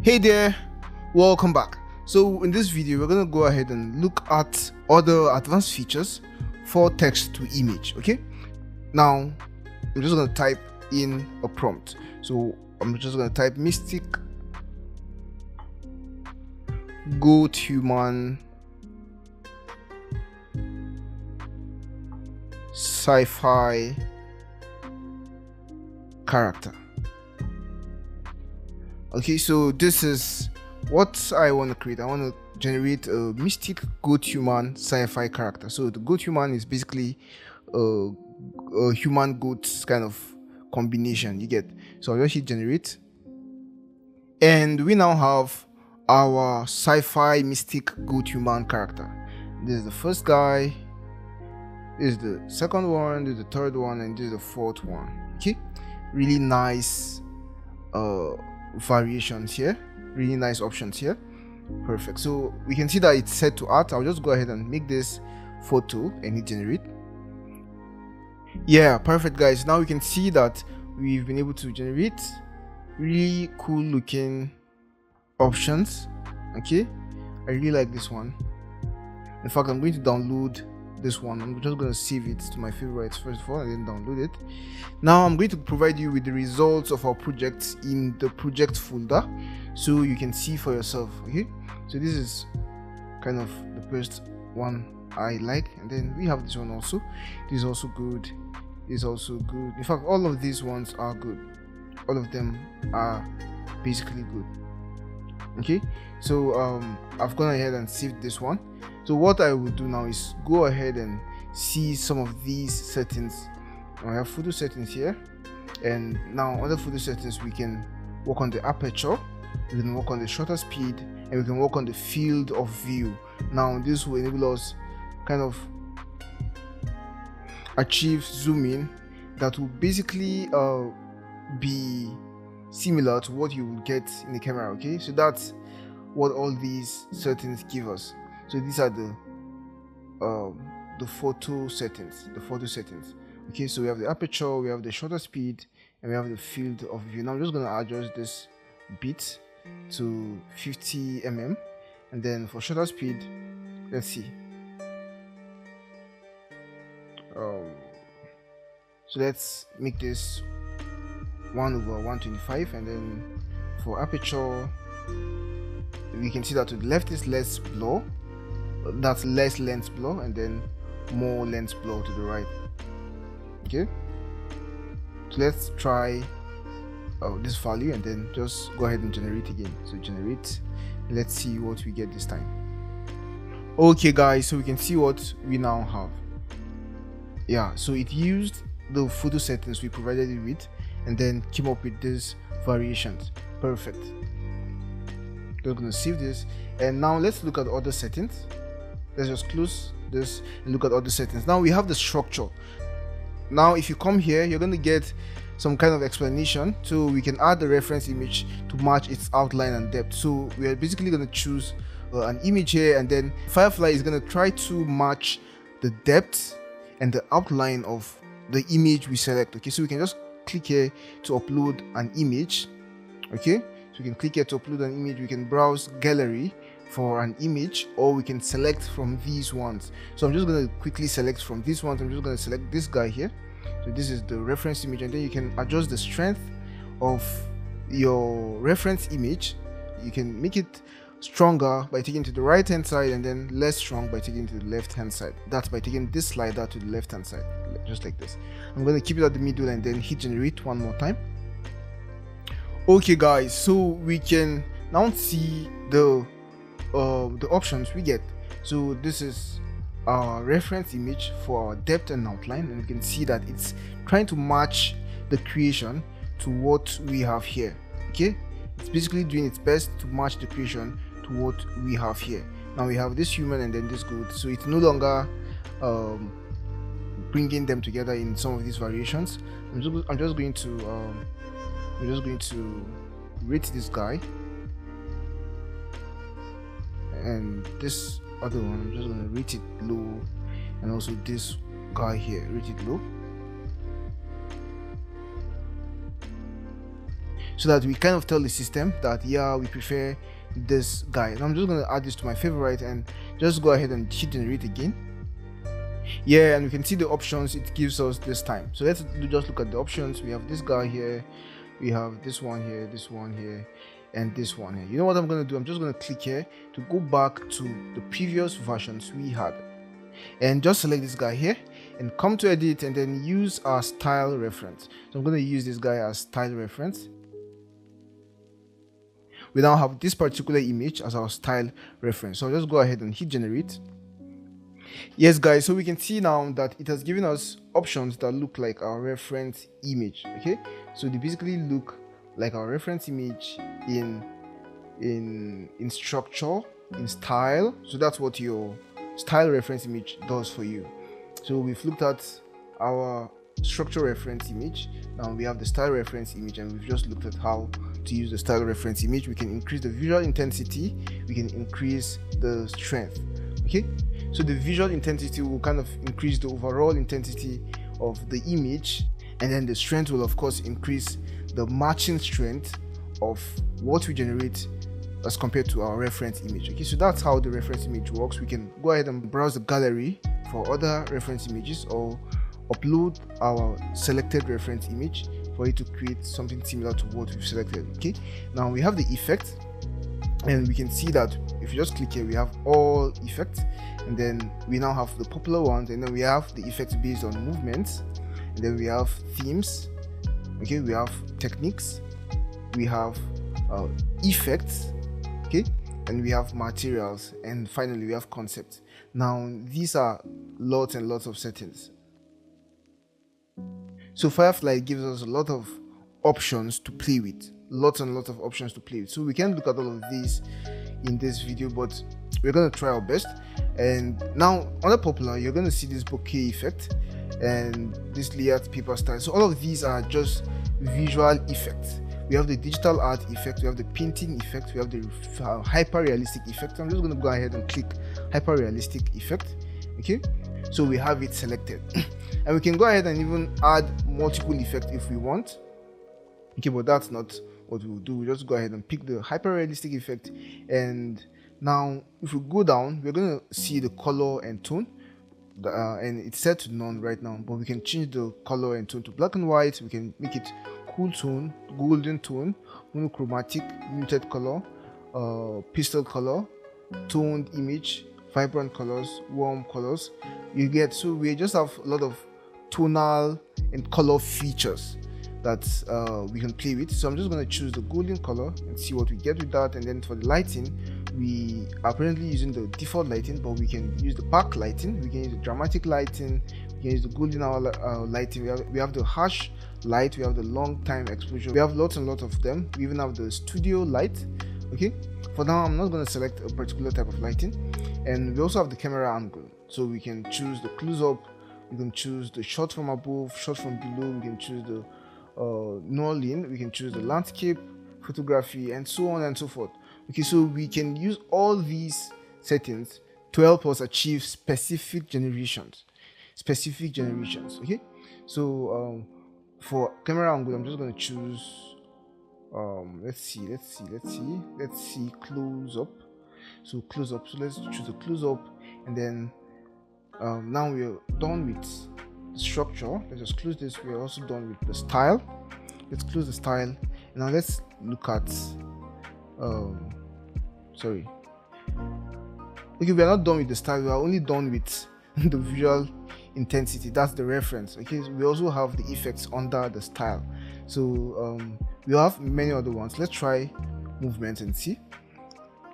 Hey there, welcome back. So in this video we're going to go ahead and look at other advanced features for text to image. Okay, now I'm just going to type in a prompt. So I'm just going to type mystic goat human sci-fi character. Okay, so this is what I want to create. I want to generate a mystic goat human sci-fi character. So the goat human is basically a human goat kind of combination, you get. So I'll just hit generate, and we now have our sci-fi mystic goat human character. This is the first guy, this is the second one, this is the third one, and this is the fourth one. Okay, really nice variations here, really nice options here. Perfect. So we can see that it's set to art. I'll just go ahead and make this photo and hit generate. Yeah, perfect guys. Now we can see that we've been able to generate really cool looking options. Okay, I really like this one. In fact, I'm going to download this one. I'm just going to save it to my favorites first of all and then download it. Now I'm going to provide you with the results of our projects in the project folder so you can see for yourself. Okay, so this is kind of the first one I like, and then we have this one also. This is also good, this is also good. In fact, all of these ones are good. All of them are basically good. Okay, so I've gone ahead and saved this one. So what I will do now is go ahead and see some of these settings. I have photo settings here, and now other photo settings, we can work on the aperture, we can work on the shutter speed, and we can work on the field of view. Now this will enable us kind of achieve zoom in that will basically be similar to what you will get in the camera. Okay, so that's what all these settings give us. So these are the photo settings, Okay, so we have the aperture, we have the shutter speed, and we have the field of view. Now I'm just going to adjust this bit to 50 mm, and then for shutter speed, let's see, so let's make this 1/125, and then for aperture, we can see that to the left is less blur, that's less lens blur, and then more lens blur to the right. Okay, so let's try this value and then just go ahead and generate again. So generate, let's see what we get this time. Okay guys, so we can see what we now have. Yeah, so it used the photo settings we provided it with and then came up with these variations. Perfect. We're going to save this, and now let's look at other settings. Let's just close this and look at other settings. Now we have the structure. Now if you come here, you're going to get some kind of explanation. So we can add the reference image to match its outline and depth. So we are basically going to choose an image here, and then Firefly is going to try to match the depth and the outline of the image we select. Okay, so we can just click here to upload an image. Okay, so we can click here to upload an image. We can browse gallery for an image, or we can select from these ones. So I'm just going to quickly select from these ones. I'm just going to select this guy here. So this is the reference image, and then you can adjust the strength of your reference image. You can make it stronger by taking it to the right hand side, and then less strong by taking it to the left hand side. That's by taking this slider to the left hand side, just like this. I'm going to keep it at the middle and then hit generate one more time. Okay guys, so we can now see the options we get. So this is our reference image for our depth and outline, and you can see that it's trying to match the creation to what we have here. Okay, it's basically doing its best to match the creation to what we have here. Now we have this human and then this goat, so it's no longer bringing them together in some of these variations. I'm just going to rate this guy, and this other one I'm just going to rate it low, and also this guy here, rate it low. so that we kind of tell the system that yeah, we prefer this guy. And I'm just going to add this to my favorite and just go ahead and hit generate again. Yeah, and we can see the options it gives us this time. So let's just look at the options. We have this guy here, we have this one here, this one here, and this one here. You know what I'm going to do? I'm just going to click here to go back to the previous versions we had, and just select this guy here and come to edit and then use our style reference. So I'm going to use this guy as style reference. We now have this particular image as our style reference. So I'll just go ahead and hit generate. Yes guys, so we can see now that it has given us options that look like our reference image. Okay, so they basically look like our reference image in structure, in style. So that's what your style reference image does for you. So we've looked at our structure reference image. Now we have the style reference image, and we've just looked at how to use the style reference image. We can increase the visual intensity, we can increase the strength. Okay, so the visual intensity will kind of increase the overall intensity of the image, and then the strength will of course increase the matching strength of what we generate as compared to our reference image. Okay, so that's how the reference image works. We can go ahead and browse the gallery for other reference images, or upload our selected reference image for it to create something similar to what we've selected. Okay, now we have the effect, and we can see that if you just click here, we have all effects, and then we now have the popular ones, and then we have the effects based on movements, and then we have themes. Okay, we have techniques, we have effects, okay, and we have materials, and finally we have concepts. Now these are lots and lots of settings. So Firefly gives us a lot of options to play with, lots and lots of options to play with. So we can't look at all of these in this video, but we're going to try our best. And now under popular, you're going to see this bokeh effect and this layered paper style. So all of these are just visual effects. We have the digital art effect, we have the painting effect, we have the hyper realistic effect. I'm just going to go ahead and click hyper realistic effect. Okay, so we have it selected. And we can go ahead and even add multiple effects if we want. Okay, but that's not what we'll do. We just go ahead and pick the hyper realistic effect, and now if we go down, we're going to see the color and tone, and it's set to none right now, but we can change the color and tone to black and white. We can make it cool tone, golden tone, monochromatic, muted color, pastel color, toned image, vibrant colors, warm colors. You get, so we just have a lot of tonal and color features that we can play with. So I'm just going to choose the golden color and see what we get with that. And then for the lighting, we are currently using the default lighting, but we can use the back lighting, we can use the dramatic lighting, we can use the golden hour lighting. We have the harsh light, we have the long time exposure, we have lots and lots of them. We even have the studio light. Okay, for now I'm not going to select a particular type of lighting. And we also have the camera angle, so we can choose the close-up, we can choose the shot from above, shot from below, we can choose the no-lean, we can choose the landscape photography, and so on and so forth. Okay, so we can use all these settings to help us achieve specific generations. Okay, so for camera angle, I'm just going to choose let's see close up. So close up, so let's choose a close up, and then now we're done with the structure. Let's just close this. We're also done with the style. Let's close the style. Now let's look at sorry, okay, we are not done with the style, we are only done with the visual intensity. That's the reference. Okay, so we also have the effects under the style. So we have many other ones. Let's try movement and see.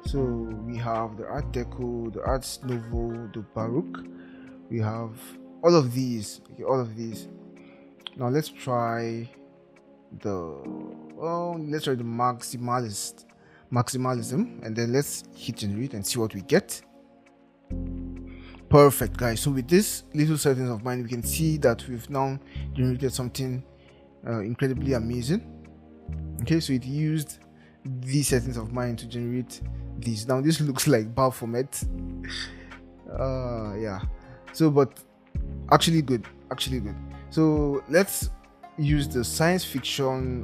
So we have the Art Deco, the Art Nouveau, the Baroque. We have all of these. Okay, all of these. Now let's try the maximalism, and then let's hit generate and see what we get. Perfect, guys. So with this little settings of mine, we can see that we've now generated something incredibly amazing. Okay, so it used these settings of mine to generate this. Now this looks like Baphomet. Yeah, so but actually good. So let's use the science fiction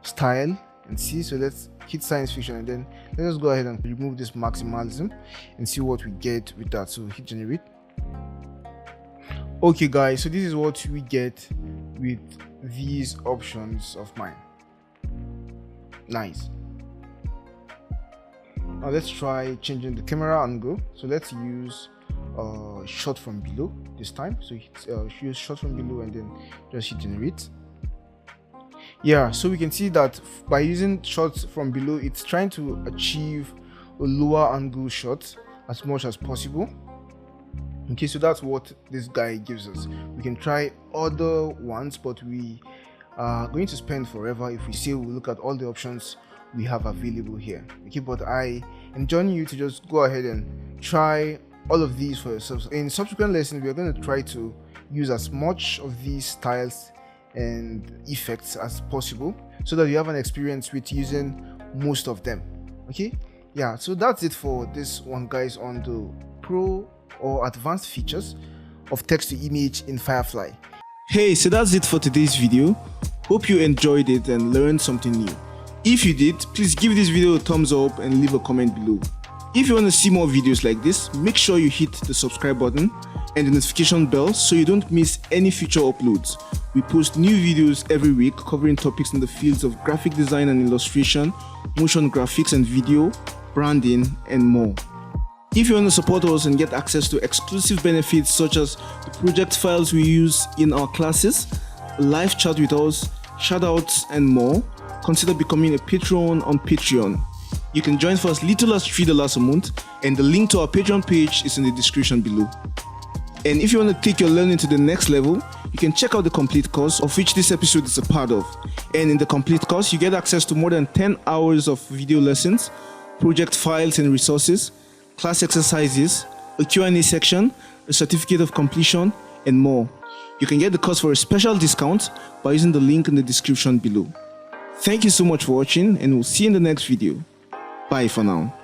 style and see. So let's hit science fiction, and then let us go ahead and remove this maximalism and see what we get with that. So hit generate. Okay guys, so this is what we get with these options of mine. Nice. Now let's try changing the camera angle. So let's use shot from below this time. So use shot from below and then just hit generate. Yeah, so we can see that by using shots from below, it's trying to achieve a lower angle shot as much as possible. Okay, so that's what this guy gives us. We can try other ones, but we are going to spend forever if we say we look at all the options we have available here. Okay, but I am joining you to just go ahead and try all of these for yourselves. In subsequent lessons, we are going to try to use as much of these styles and effects as possible so that you have an experience with using most of them. Okay, yeah, so that's it for this one, guys, on the pro or advanced features of text to image in Firefly. Hey, so that's it for today's video. Hope you enjoyed it and learned something new. If you did, please give this video a thumbs up and leave a comment below. If you want to see more videos like this, make sure you hit the subscribe button and the notification bell so you don't miss any future uploads. We post new videos every week covering topics in the fields of graphic design and illustration, motion graphics and video, branding, and more. If you want to support us and get access to exclusive benefits such as the project files we use in our classes, a live chat with us, shoutouts, and more, consider becoming a patron on Patreon. You can join for as little as $3 a month, and the link to our Patreon page is in the description below. And if you want to take your learning to the next level, you can check out the complete course, of which this episode is a part of. And in the complete course, you get access to more than 10 hours of video lessons, project files and resources, class exercises, a Q&A section, a certificate of completion, and more. You can get the course for a special discount by using the link in the description below. Thank you so much for watching, and we'll see you in the next video. Bye for now.